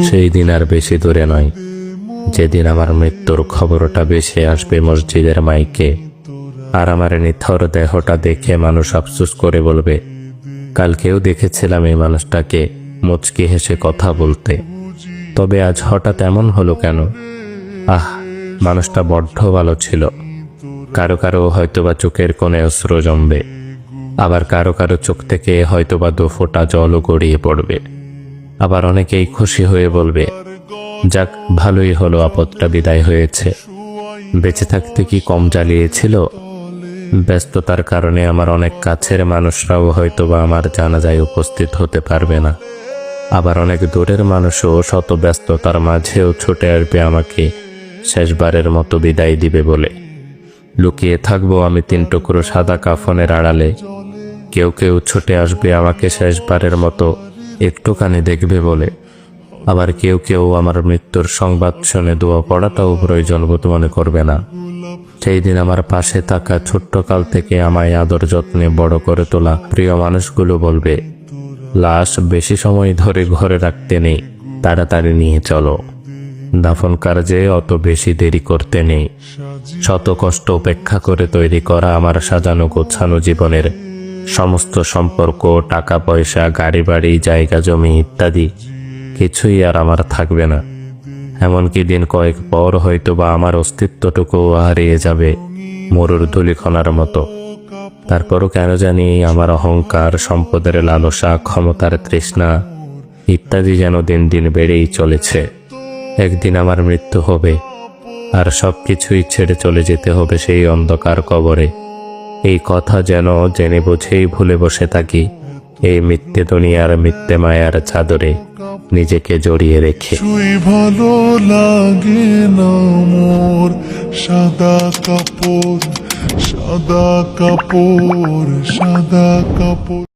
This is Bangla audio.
সেই দিন আর বেশি দূরে নয়, যেদিন আমার মৃত্যুর খবরটা ভেসে আসবে মসজিদের মাইকে, আর আমার নিথর দেহটা দেখে মানুষ আফসোস করে বলবে, কালকেও দেখেছিলাম এই মানুষটাকে মুচকি হেসে কথা বলতে, তবে আজ হঠাৎ এমন হলো কেন? মানুষটা বড্ড ভালো ছিল। কারো কারো হয়তোবা চোখের কোণে অশ্রু জমবে, আবার কারো কারো চোখ থেকে হয়তোবা 2 ফোঁটা জলও গড়িয়ে পড়বে। আবার অনেকেই খুশি হয়ে বলবে, যাক, ভালোই হলো, আপদটা বিদায় হয়েছে। বেঁচে থাকতে কি কম জ্বালিয়েছিল? ব্যস্ততার কারণে আমার অনেক কাছের মানুষরাও হয়তোবা আমার জানাজায় উপস্থিত হতে পারবে না। আবার অনেক দূরের মানুষও শত ব্যস্ততার মাঝেও ছুটে আসবে আমাকে শেষবারের মতো বিদায় দিবে বলে। লুকিয়ে থাকবো আমি 3 টুকরো সাদা কাফনের আড়ালে। কেউ কেউ ছুটে আসবে আমাকে শেষবারের মতো একটুখানি দেখবে বলে। আবার কেউ কেউ আমার মৃত্যুর সংবাদ শুনে দোয়া পড়াটাও প্রয়োজন বোধ মনে করবে না। সেই দিন আমার পাশে থাকা ছোট্টকাল থেকে আমায় আদর যত্নে বড় করে তোলা প্রিয় মানুষগুলো বলবে, লাশ বেশি সময় ধরে ঘরে রাখতে নেই, তাড়াতাড়ি নিয়ে চলো। দাফন কার্যে অত বেশি দেরি করতে নেই। শত কষ্ট উপেক্ষা করে তৈরি করা আমার সাজানো গোছানো জীবনের সমস্ত সম্পর্ক, টাকা পয়সা, গাড়ি বাড়ি, জায়গা জমি ইত্যাদি কিছুই আর আমার থাকবে না। এমনকি দিন কয়েক পর হয়তোবা আমার অস্তিত্বটুকু হারিয়ে যাবে মরুর ধূলিকণার মতো। তারপরও কেন জানি আমার অহংকার, সম্পদের লালসা, ক্ষমতার তৃষ্ণা ইত্যাদি যেন দিন দিন বেড়েই চলেছে। একদিন আমার মৃত্যু হবে, আর সবকিছুই ছেড়ে চলে যেতে হবে সেই অন্ধকার কবরে। এই কথা যেন জেনে বুঝেই ভুলে বসে থাকি এই মিথ্যে দুনিয়ার মিথ্যে মায়ার চাদরে নিজেকে জড়িয়ে রেখে। ভালো লাগে না মোর সাদা কাপড়, সাদা কাপড়, সাদা কাপড়।